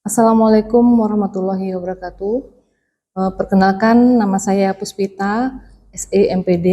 Assalamualaikum warahmatullahi wabarakatuh. Perkenalkan, nama saya Puspita, SE MPD.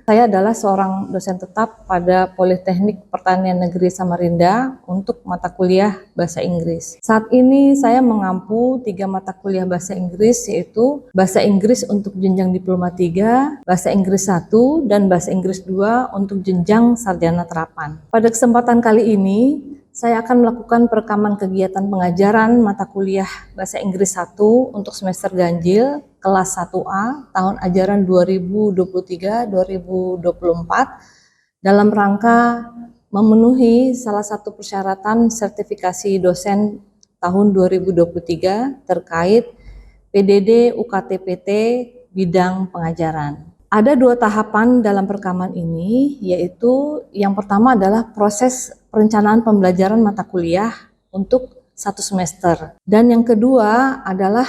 Saya adalah seorang dosen tetap pada Politeknik Pertanian Negeri Samarinda untuk mata kuliah Bahasa Inggris. Saat ini saya mengampu 3 mata kuliah Bahasa Inggris, yaitu Bahasa Inggris untuk jenjang Diploma 3, Bahasa Inggris 1, dan Bahasa Inggris 2 untuk jenjang Sarjana Terapan. Pada kesempatan kali ini, saya akan melakukan perekaman kegiatan pengajaran mata kuliah Bahasa Inggris 1 untuk semester ganjil kelas 1A tahun ajaran 2023-2024 dalam rangka memenuhi salah satu persyaratan sertifikasi dosen tahun 2023 terkait PDD UKT-PT bidang pengajaran. Ada 2 tahapan dalam perekaman ini, yaitu yang pertama adalah proses perencanaan pembelajaran mata kuliah untuk 1 semester. Dan yang kedua adalah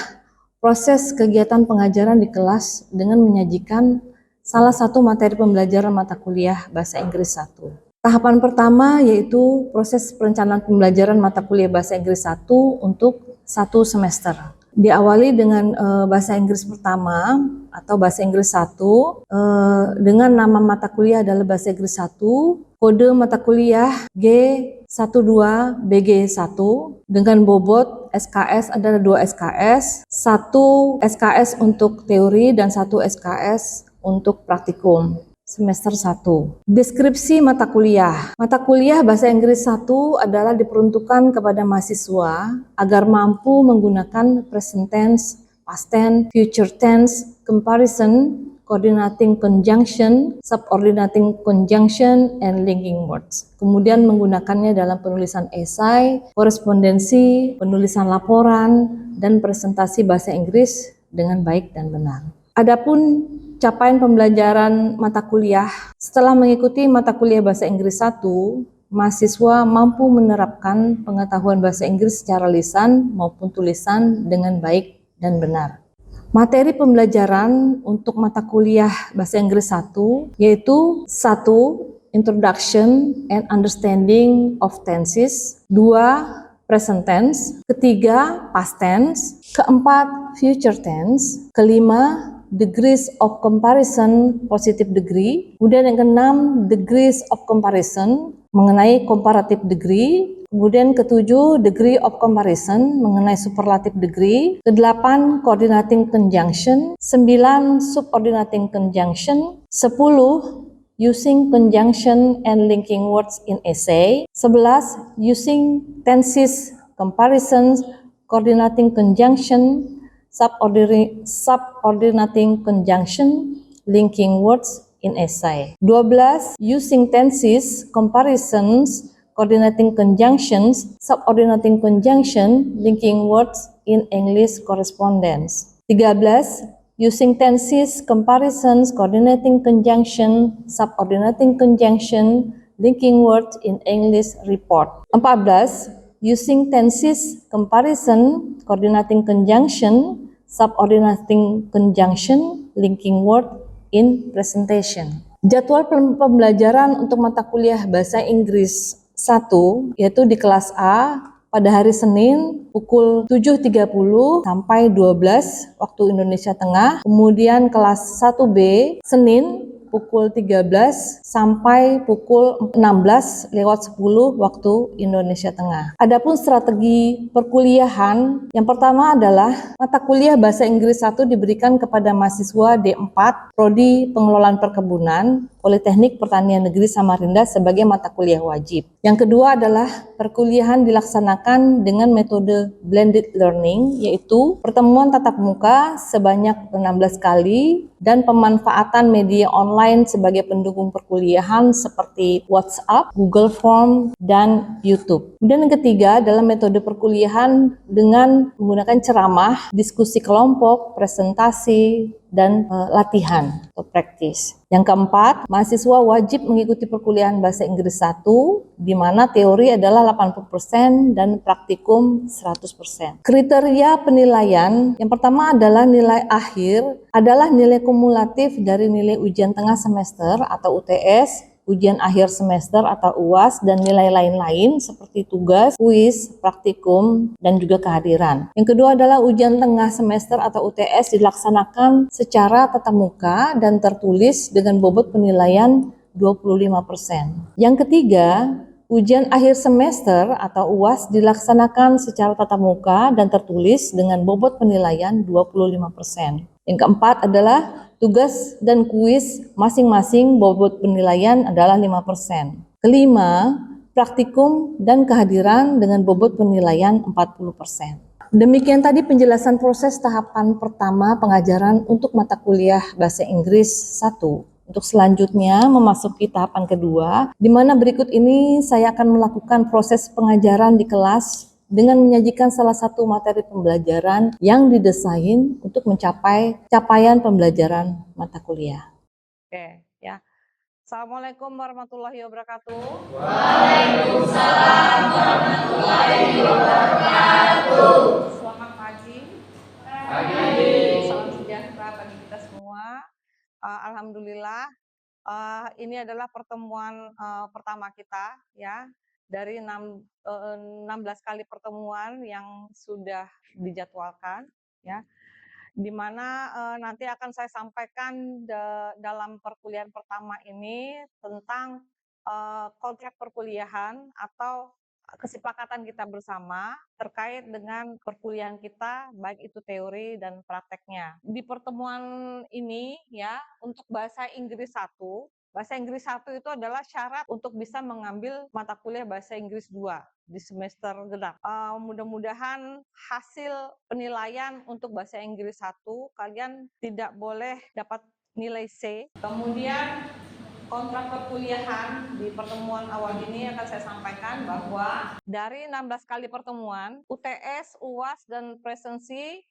proses kegiatan pengajaran di kelas dengan menyajikan salah satu materi pembelajaran mata kuliah Bahasa Inggris 1. Tahapan pertama yaitu proses perencanaan pembelajaran mata kuliah Bahasa Inggris 1 untuk 1 semester. Diawali dengan bahasa Inggris pertama atau bahasa Inggris 1 dengan nama mata kuliah adalah bahasa Inggris 1, kode mata kuliah G12BG1 dengan bobot SKS adalah 2 SKS, 1 SKS untuk teori dan 1 SKS untuk praktikum. Semester 1. Deskripsi mata kuliah. Mata kuliah Bahasa Inggris 1 adalah diperuntukkan kepada mahasiswa agar mampu menggunakan present tense, past tense, future tense, comparison, coordinating conjunction, subordinating conjunction, and linking words. Kemudian menggunakannya dalam penulisan esai, korespondensi, penulisan laporan, dan presentasi bahasa Inggris dengan baik dan benar. Adapun capaian pembelajaran mata kuliah, setelah mengikuti mata kuliah Bahasa Inggris 1, mahasiswa mampu menerapkan pengetahuan bahasa Inggris secara lisan maupun tulisan dengan baik dan benar. Materi pembelajaran untuk mata kuliah Bahasa Inggris 1 yaitu 1. Introduction and Understanding of Tenses, 2. Present tense, ketiga past tense, keempat future tense, kelima degrees of comparison positive degree, kemudian yang keenam degrees of comparison mengenai comparative degree, kemudian ketujuh degree of comparison mengenai superlative degree, kedelapan coordinating conjunction, 9 subordinating conjunction, 10 using conjunction and linking words in essay, 11 using tenses, comparisons, coordinating conjunction, subordinating conjunction, linking words in essay. 12 using tenses, comparisons, coordinating conjunctions, subordinating conjunction, linking words in English correspondence. 13 using tenses, comparisons, coordinating conjunction, subordinating conjunction, linking words in English report. 14 using tenses, comparison, coordinating conjunction, subordinating conjunction, linking word in presentation. Jadwal pembelajaran untuk mata kuliah Bahasa Inggris 1 yaitu di kelas A pada hari Senin pukul 7.30 sampai 12 waktu Indonesia Tengah, kemudian kelas 1B Senin pukul 13 sampai pukul 16:10 waktu Indonesia Tengah. Adapun strategi perkuliahan, yang pertama adalah mata kuliah Bahasa Inggris 1 diberikan kepada mahasiswa D4 Prodi Pengelolaan Perkebunan Politeknik Pertanian Negeri Samarinda sebagai mata kuliah wajib. Yang kedua adalah perkuliahan dilaksanakan dengan metode blended learning, yaitu pertemuan tatap muka sebanyak 16 kali dan pemanfaatan media online sebagai pendukung perkuliahan seperti WhatsApp, Google Form, dan YouTube. Dan yang ketiga adalah metode perkuliahan dengan menggunakan ceramah, diskusi kelompok, presentasi, dan latihan atau praktis. Yang keempat, mahasiswa wajib mengikuti perkuliahan Bahasa Inggris 1 di mana teori adalah 80% dan praktikum 100%. Kriteria penilaian yang pertama adalah nilai akhir adalah nilai kumulatif dari nilai ujian tengah semester atau UTS ujian akhir semester atau UAS, dan nilai lain-lain seperti tugas, kuis, praktikum, dan juga kehadiran. Yang kedua adalah ujian tengah semester atau UTS dilaksanakan secara tatap muka dan tertulis dengan bobot penilaian 25%. Yang ketiga, ujian akhir semester atau UAS dilaksanakan secara tatap muka dan tertulis dengan bobot penilaian 25%. Yang keempat adalah tugas dan kuis masing-masing bobot penilaian adalah 5%. Kelima, praktikum dan kehadiran dengan bobot penilaian 40%. Demikian tadi penjelasan proses tahapan pertama pengajaran untuk mata kuliah Bahasa Inggris 1. Untuk selanjutnya memasuki tahapan kedua, di mana berikut ini saya akan melakukan proses pengajaran di kelas dengan menyajikan salah satu materi pembelajaran yang didesain untuk mencapai capaian pembelajaran mata kuliah. Oke, ya. Assalamualaikum warahmatullahi wabarakatuh. Waalaikumsalam warahmatullahi wabarakatuh. Selamat pagi. Salam sejahtera bagi kita semua. Alhamdulillah, ini adalah pertemuan pertama kita, ya, dari 16 kali pertemuan yang sudah dijadwalkan, ya, di mana nanti akan saya sampaikan dalam perkuliahan pertama ini tentang kontrak perkuliahan atau kesepakatan kita bersama terkait dengan perkuliahan kita, baik itu teori dan prakteknya. Di pertemuan ini, ya, untuk bahasa Inggris 1, bahasa Inggris 1 itu adalah syarat untuk bisa mengambil mata kuliah bahasa Inggris 2 di semester genap. Mudah-mudahan hasil penilaian untuk bahasa Inggris 1 kalian tidak boleh dapat nilai C. Kemudian kontrak perkuliahan di pertemuan awal ini akan saya sampaikan bahwa dari 16 kali pertemuan, UTS, UAS, dan presensi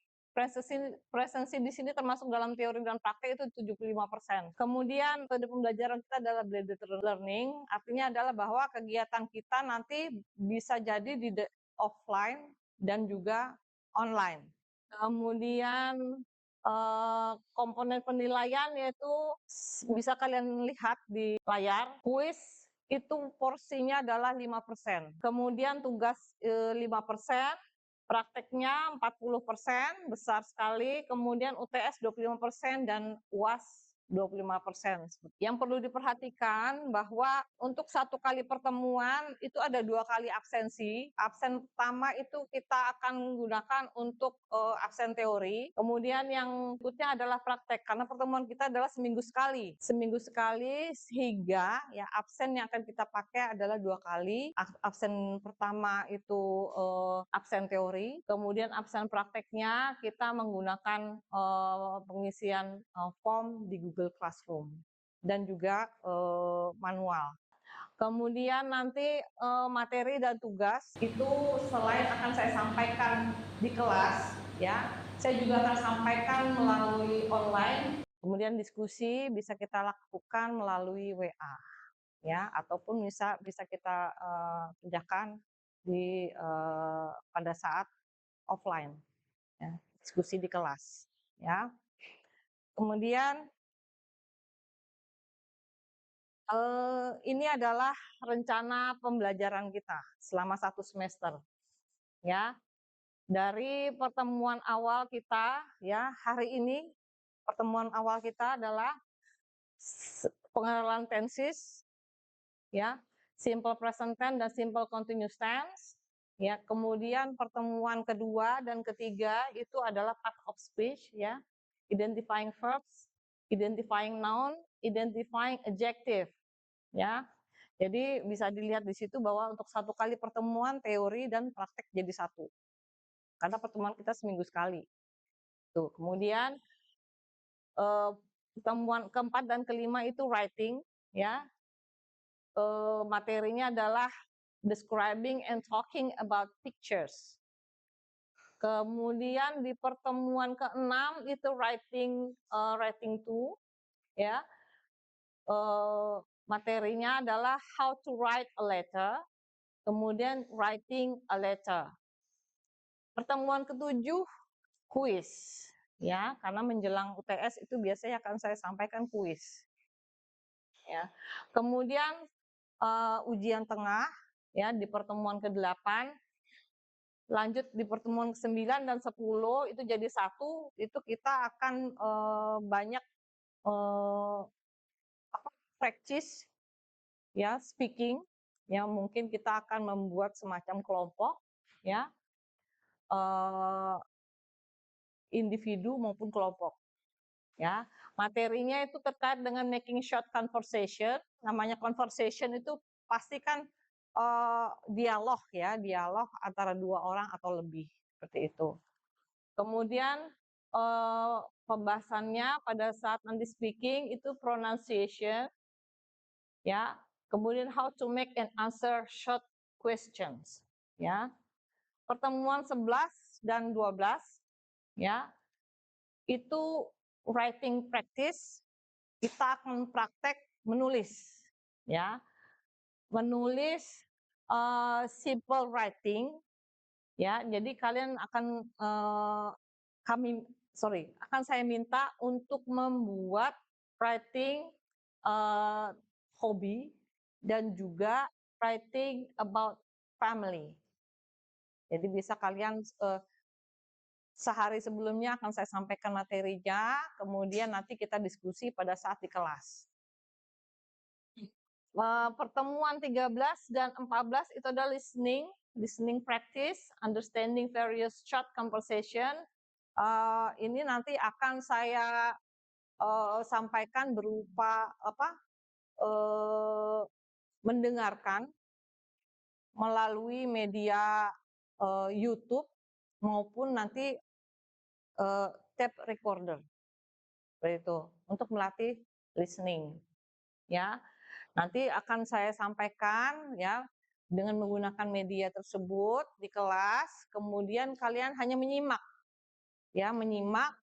di sini termasuk dalam teori dan praktek itu 75%. Kemudian metode pembelajaran kita adalah blended learning, artinya adalah bahwa kegiatan kita nanti bisa jadi di offline dan juga online. Kemudian komponen penilaian yaitu bisa kalian lihat di layar. Kuis itu porsinya adalah 5%. Kemudian tugas 5%, prakteknya 40%, besar sekali. Kemudian UTS 25% dan UAS 25%. Yang perlu diperhatikan bahwa untuk satu kali pertemuan itu ada 2 kali absensi. Absen pertama itu kita akan menggunakan untuk absen teori. Kemudian yang berikutnya adalah praktek, karena pertemuan kita adalah seminggu sekali. Seminggu sekali, sehingga ya absen yang akan kita pakai adalah 2 kali. Absen pertama itu absen teori, kemudian absen prakteknya kita menggunakan pengisian form di Google Classroom dan juga manual. Kemudian nanti materi dan tugas itu selain akan saya sampaikan di kelas, ya, saya juga akan sampaikan melalui online. Kemudian diskusi bisa kita lakukan melalui WA, ya, ataupun bisa kita kerjakan di pada saat offline, ya, diskusi di kelas, ya. Kemudian ini adalah rencana pembelajaran kita selama 1 semester, ya. Dari pertemuan awal kita, ya, hari ini pertemuan awal kita adalah pengenalan tenses, ya, simple present tense dan simple continuous tense, ya. Kemudian pertemuan kedua dan ketiga itu adalah part of speech, ya, identifying verbs, identifying noun, identifying adjective, ya. Jadi bisa dilihat di situ bahwa untuk satu kali pertemuan teori dan praktek jadi satu. Karena pertemuan kita seminggu sekali. Tuh, kemudian pertemuan keempat dan kelima itu writing, ya. Materinya adalah describing and talking about pictures. Kemudian di pertemuan ke-6 itu writing 2, ya. Materinya adalah how to write a letter, kemudian writing a letter. Pertemuan ke-7 kuis, ya, karena menjelang UTS itu biasanya akan saya sampaikan kuis. ya. Kemudian ujian tengah ya di pertemuan ke-8, lanjut di pertemuan ke-9 dan 10 itu jadi satu, itu kita akan banyak practice ya speaking, ya mungkin kita akan membuat semacam kelompok ya, individu maupun kelompok ya. Materinya itu terkait dengan making short conversation. Namanya conversation itu pasti kan dialog ya, dialog antara dua orang atau lebih, seperti itu. Kemudian pembahasannya pada saat nanti speaking itu pronunciation ya. Kemudian how to make and answer short questions ya. Pertemuan 11 dan 12 ya. Itu writing practice, kita akan praktek menulis ya. Menulis simple writing ya. Jadi kalian akan akan saya minta untuk membuat writing hobi dan juga writing about family. Jadi bisa kalian sehari sebelumnya akan saya sampaikan materinya, kemudian nanti kita diskusi pada saat di kelas. Pertemuan 13 dan 14 itu adalah listening practice, understanding various short conversation. Ini nanti akan saya sampaikan berupa mendengarkan melalui media YouTube maupun nanti tape recorder, itu untuk melatih listening ya. Nanti akan saya sampaikan ya dengan menggunakan media tersebut di kelas, kemudian kalian hanya menyimak ya, menyimak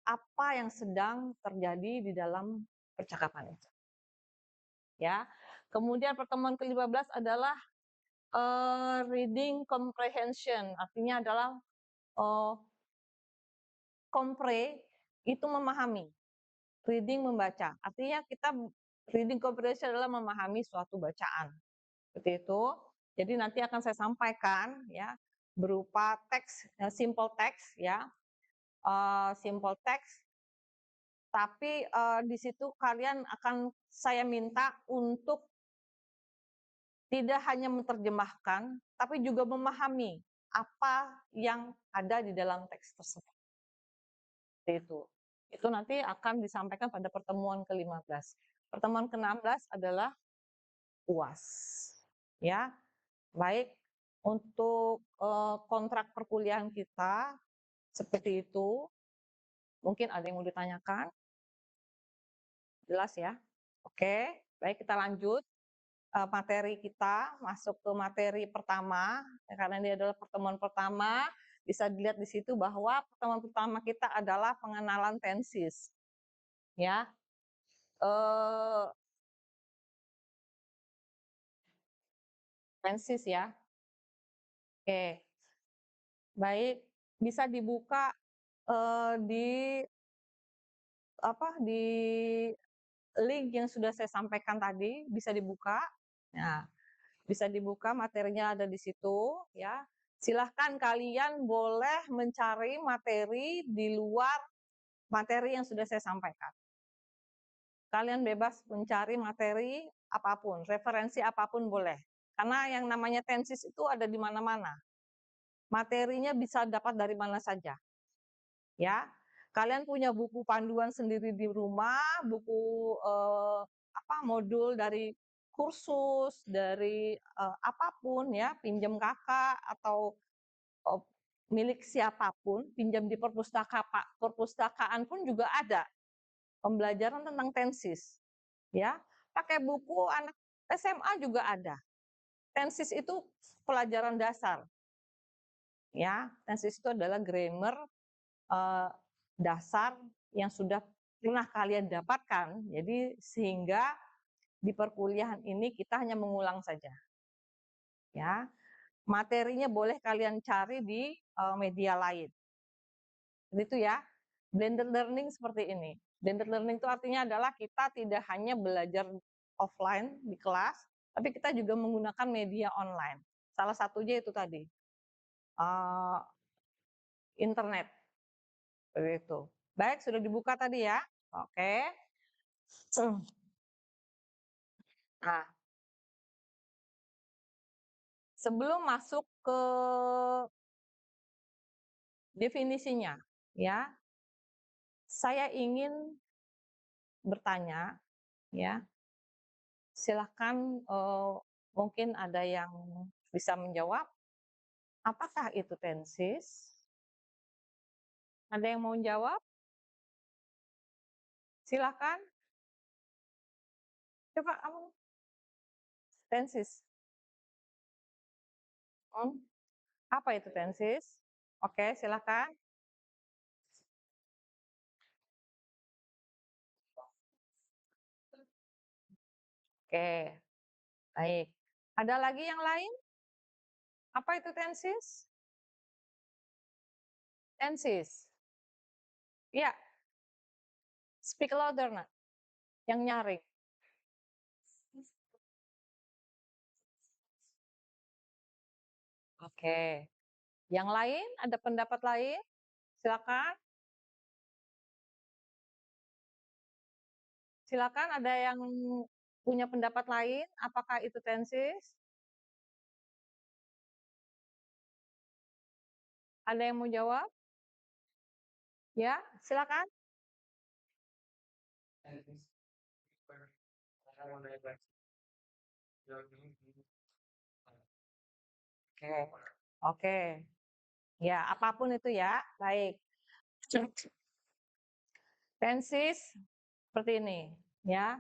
apa yang sedang terjadi di dalam percakapan itu ya. Kemudian pertemuan ke-15 adalah reading comprehension, artinya adalah compre itu memahami, reading membaca. Artinya kita reading comprehension adalah memahami suatu bacaan. Seperti itu. Jadi nanti akan saya sampaikan ya berupa teks, simple text ya. Simple text. Tapi di situ kalian akan saya minta untuk tidak hanya menerjemahkan, tapi juga memahami apa yang ada di dalam teks tersebut. Itu nanti akan disampaikan pada pertemuan ke-15. Pertemuan ke-16 adalah UAS. Ya, baik untuk kontrak perkuliahan kita seperti itu. Mungkin ada yang mau ditanyakan? Jelas ya? Oke, baik kita lanjut. Materi kita masuk ke materi pertama, karena ini adalah pertemuan pertama, bisa dilihat di situ bahwa pertemuan pertama kita adalah pengenalan tenses. Ya. Tenses ya. Oke. Baik, bisa dibuka di link yang sudah saya sampaikan tadi, bisa dibuka. Nah, bisa dibuka, materinya ada di situ ya. Silahkan kalian boleh mencari materi di luar materi yang sudah saya sampaikan. Kalian bebas mencari materi apapun, referensi apapun boleh. Karena yang namanya tenses itu ada di mana-mana. Materinya bisa dapat dari mana saja. Ya, kalian punya buku panduan sendiri di rumah, buku modul dari kursus, dari apapun ya, pinjam kakak atau milik siapapun, pinjam di perpustakaan pun juga ada pembelajaran tentang tenses. Ya, pakai buku anak SMA juga ada. Tenses itu pelajaran dasar. Ya, tenses itu adalah grammar dasar yang sudah pernah kalian dapatkan. Jadi sehingga di perkuliahan ini kita hanya mengulang saja. Ya. Materinya boleh kalian cari di media lain. Itu ya. Blended learning seperti ini. Blended learning itu artinya adalah kita tidak hanya belajar offline di kelas, tapi kita juga menggunakan media online. Salah satunya itu tadi, internet. Begitu. Baik, sudah dibuka tadi ya. Oke. Nah, sebelum masuk ke definisinya, ya, saya ingin bertanya, ya, silahkan mungkin ada yang bisa menjawab, apakah itu tensis? Ada yang mau jawab? Silahkan. Coba kamu. Tensis. Apa itu tensis? Oke, silahkan. Oke, baik. Ada lagi yang lain? Apa itu tensis? Tensis. Ya, speak louder, nak. Yang nyaring. Oke. Yang lain, ada pendapat lain? Silakan. Silakan, ada yang punya pendapat lain? Apakah itu tensis? Ada yang mau jawab? Ya, silakan. Oke. Oke. Ya, apapun itu ya. Baik. Tensis seperti ini, ya.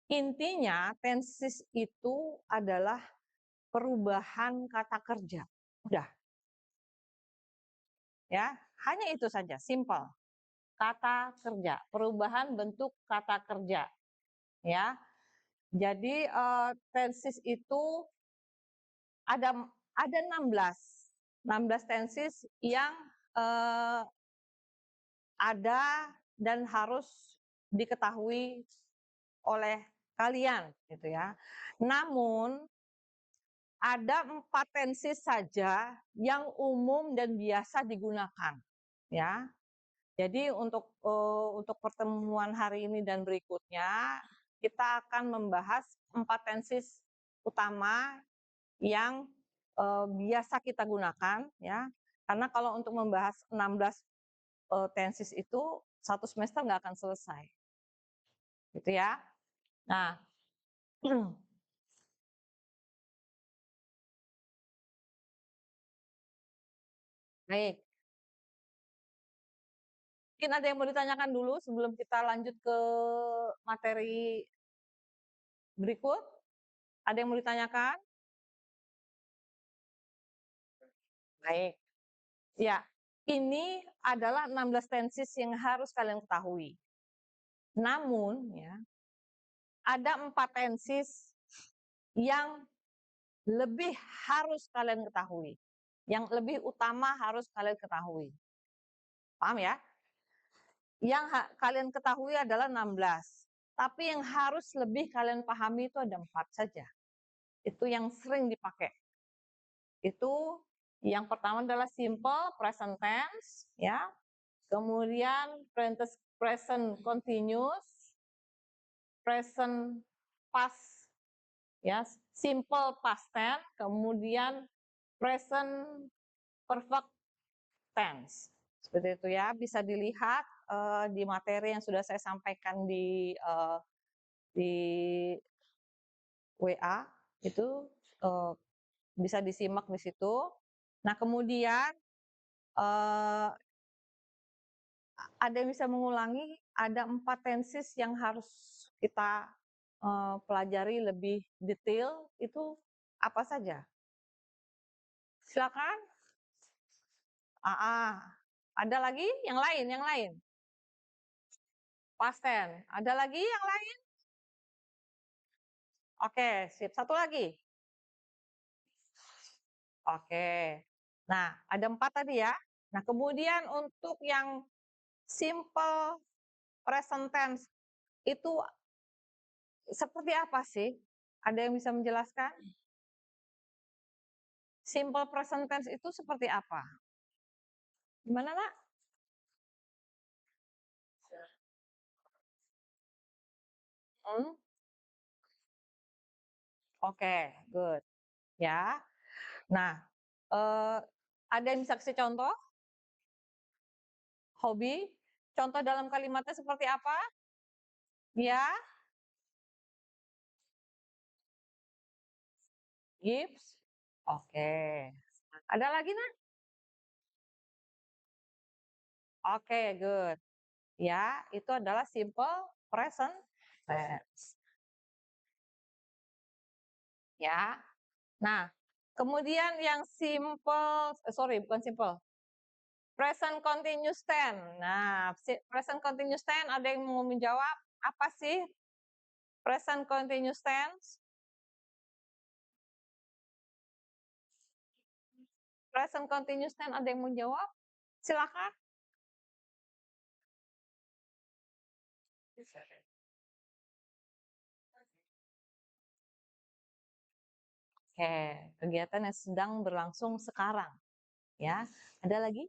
Intinya tensis itu adalah perubahan kata kerja. Udah. Ya, hanya itu saja, simple. Kata kerja, perubahan bentuk kata kerja. Ya. Jadi tensis itu ada 16 tensis yang ada dan harus diketahui oleh kalian gitu ya. Namun ada 4 tensis saja yang umum dan biasa digunakan ya. Jadi untuk pertemuan hari ini dan berikutnya kita akan membahas 4 tensis utama yang biasa kita gunakan ya. Karena kalau untuk membahas 16 tensis itu satu semester nggak akan selesai. Gitu ya. Nah, baik. Mungkin ada yang mau ditanyakan dulu sebelum kita lanjut ke materi berikut? Ada yang mau ditanyakan? Baik. Ya, ini adalah 16 tensis yang harus kalian ketahui. Namun, ya, ada 4 tensis yang lebih harus kalian ketahui. Yang lebih utama harus kalian ketahui. Paham ya? Yang kalian ketahui adalah 16. Tapi yang harus lebih kalian pahami itu ada 4 saja. Itu yang sering dipakai. Itu yang pertama adalah simple present tense, ya. Kemudian present continuous, present past, ya, simple past tense, kemudian present perfect tense. Seperti itu ya, bisa dilihat di materi yang sudah saya sampaikan di WA itu bisa disimak di situ. Nah, kemudian ada yang bisa mengulangi, ada 4 tensis yang harus kita pelajari lebih detail, itu apa saja? Silakan. Ada lagi yang lain, yang lain. Past tense. Ada lagi yang lain? Oke, sip. Satu lagi. Oke. Nah, ada 4 tadi ya. Nah, kemudian untuk yang Simple present tense itu seperti apa sih? Ada yang bisa menjelaskan? Simple present tense itu seperti apa? Gimana, Nak? Hmm? Oke, good. Ya. Nah, ada yang bisa kasih contoh? Hobi? Contoh dalam kalimatnya seperti apa? Ya, gives. Oke. Ada lagi, Nak? Oke, good. Ya, itu adalah simple present tense. Ya. Nah, kemudian yang simple, sorry, bukan simple. Present continuous tense. Nah, present continuous tense ada yang mau menjawab apa sih present continuous tense? Present continuous tense ada yang mau jawab? Silakan. Oke, kegiatan yang sedang berlangsung sekarang. Ya, ada lagi?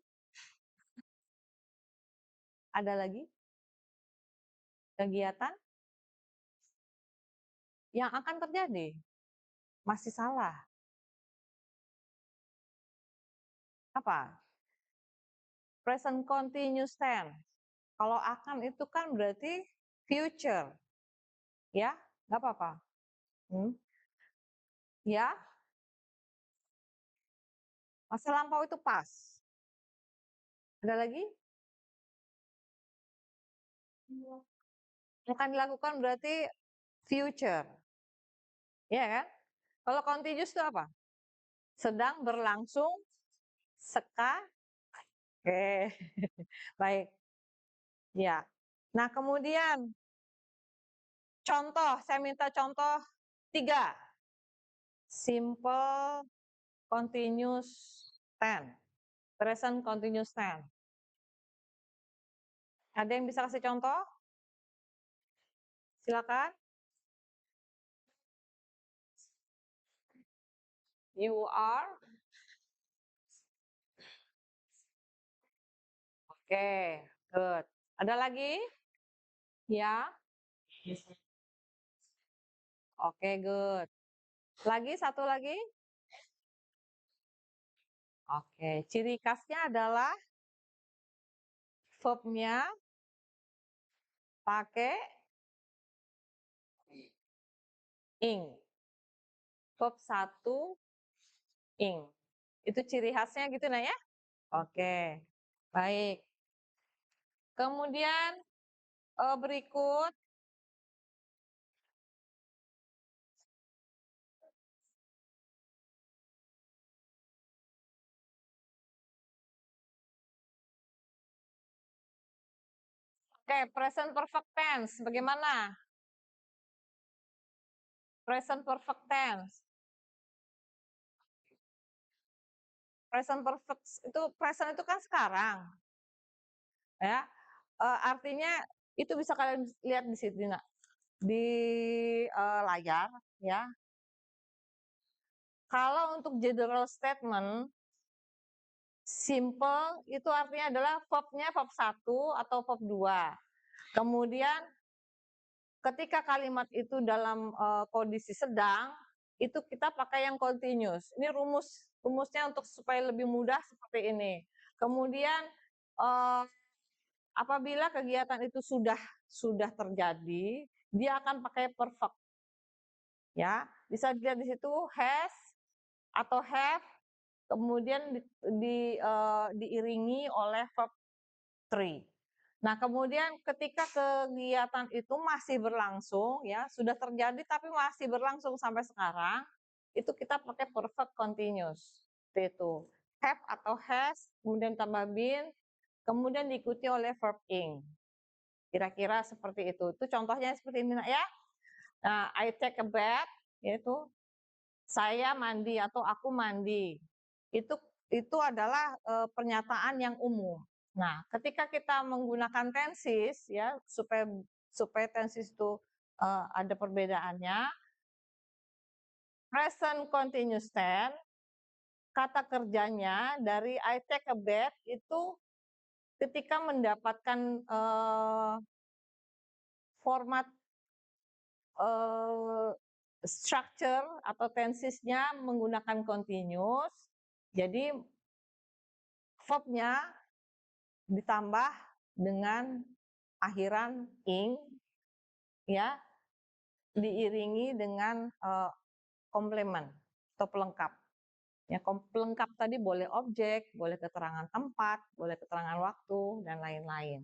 Ada lagi? Kegiatan yang akan terjadi? Masih salah. Apa? Present continuous tense. Kalau akan itu kan berarti future. Ya, nggak apa-apa. Hmm? Ya, masa lampau itu pas. Ada lagi? Akan dilakukan berarti future. Ya kan? Kalau continuous itu apa? Sedang berlangsung sekarang. Oke, baik. Ya. Nah, kemudian contoh, saya minta contoh 3. Simple continuous tense. Present continuous tense. Ada yang bisa kasih contoh? Silakan. You are. Oke, good. Ada lagi? Ya. Oke, good. Lagi, satu lagi? Oke, ciri khasnya adalah verb-nya pakai ing. Verb 1 ing. Itu ciri khasnya gitu nah ya? Oke, baik. Kemudian berikut oke, present perfect tense. Bagaimana? Present perfect tense. Present perfect itu present itu kan sekarang. Ya. Artinya itu bisa kalian lihat di sini nah, di layar ya. Kalau untuk general statement simple itu artinya adalah verb-nya verb 1 atau verb 2. Kemudian ketika kalimat itu dalam kondisi sedang, itu kita pakai yang continuous. Ini rumusnya untuk supaya lebih mudah seperti ini. Kemudian apabila kegiatan itu sudah terjadi, dia akan pakai perfect. Ya, bisa dilihat di situ has atau have, kemudian diiringi oleh verb 3. Nah, kemudian ketika kegiatan itu masih berlangsung, ya sudah terjadi tapi masih berlangsung sampai sekarang, itu kita pakai perfect continuous. Seperti itu. Have atau has, kemudian tambah been, kemudian diikuti oleh verb ing. Kira-kira seperti itu. Itu contohnya seperti ini ya. Nah, I take a bath, yaitu saya mandi atau aku mandi. Itu adalah pernyataan yang umum. Nah, ketika kita menggunakan tenses ya supaya tenses itu ada perbedaannya, present continuous tense kata kerjanya dari I take a bath itu ketika mendapatkan format structure atau tensesnya menggunakan continuous, jadi verbnya ditambah dengan akhiran ing, ya, diiringi dengan komplement atau pelengkap. Ya, pelengkap tadi boleh objek, boleh keterangan tempat, boleh keterangan waktu, dan lain-lain.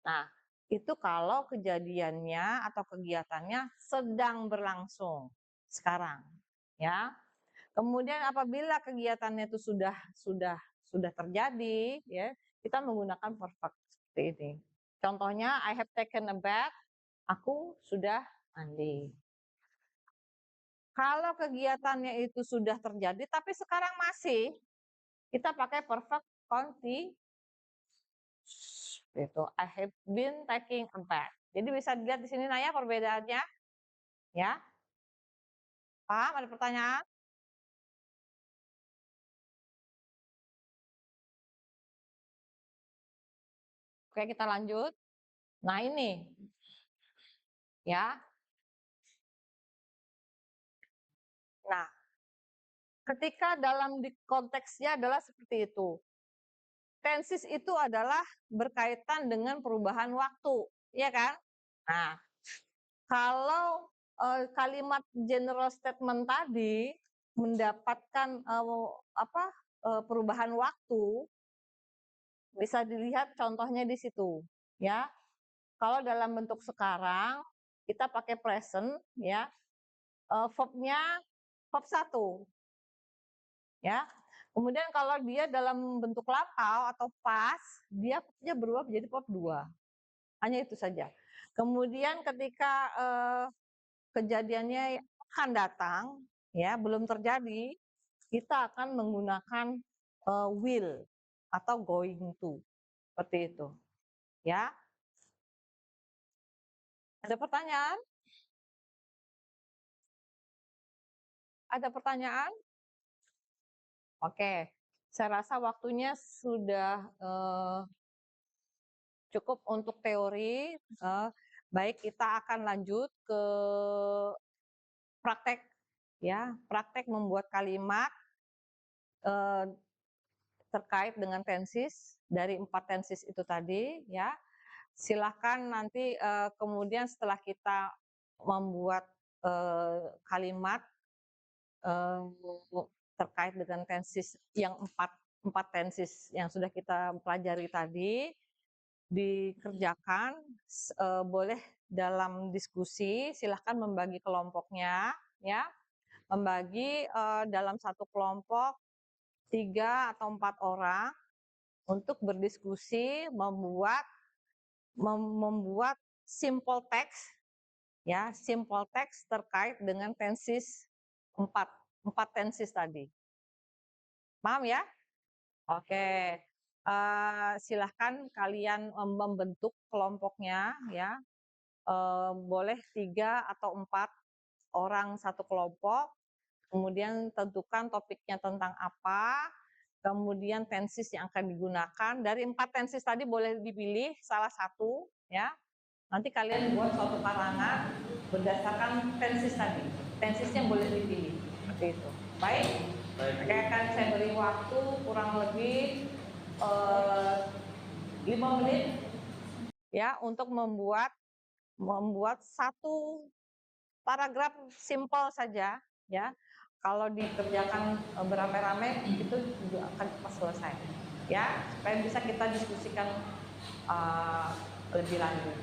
Nah, itu kalau kejadiannya atau kegiatannya sedang berlangsung sekarang, ya. Kemudian apabila kegiatannya itu sudah terjadi, ya, kita menggunakan perfect seperti ini. Contohnya, I have taken a bath, aku sudah mandi. Kalau kegiatannya itu sudah terjadi, tapi sekarang masih, kita pakai perfect continuous. Itu I have been taking a bath. Jadi bisa dilihat di sini Naya perbedaannya, ya. Paham? Ada pertanyaan? Oke, kita lanjut. Nah, ini, ya. Nah, ketika dalam konteksnya adalah seperti itu. Tenses itu adalah berkaitan dengan perubahan waktu, ya kan? Nah, kalau kalimat general statement tadi mendapatkan perubahan waktu, bisa dilihat contohnya di situ, ya. Kalau dalam bentuk sekarang kita pakai present, ya, verbnya verb 1, ya. Kemudian kalau dia dalam bentuk lampau atau past, dia verbnya berubah menjadi verb 2. Hanya itu saja. Kemudian ketika kejadiannya akan datang, ya, belum terjadi, kita akan menggunakan will atau going to, seperti itu, ya. Ada pertanyaan? Ada pertanyaan? Oke, saya rasa waktunya sudah cukup untuk teori. Baik, kita akan lanjut ke praktek, ya, praktek membuat kalimat terkait dengan tenses dari 4 tenses itu tadi, ya. Silahkan nanti kemudian setelah kita membuat kalimat terkait dengan tenses yang 4 tenses yang sudah kita pelajari tadi, dikerjakan, boleh dalam diskusi, silahkan membagi kelompoknya, ya, membagi dalam satu kelompok 3 atau 4 orang untuk berdiskusi membuat simple text, ya, simple text terkait dengan tenses 4 tenses tadi. Paham ya? Oke. Silahkan kalian membentuk kelompoknya, ya. Boleh 3 atau 4 orang satu kelompok, kemudian tentukan topiknya tentang apa, kemudian tenses yang akan digunakan. Dari 4 tenses tadi boleh dipilih salah satu, ya. Nanti kalian buat suatu karangan berdasarkan tenses tadi. Tensesnya boleh dipilih, seperti itu. Baik? Oke, akan saya beri waktu kurang lebih 5 menit, ya, untuk membuat satu paragraf simple saja, ya. Kalau dikerjakan beramai-ramai itu juga akan cepat selesai, ya, supaya bisa kita diskusikan lebih lanjut.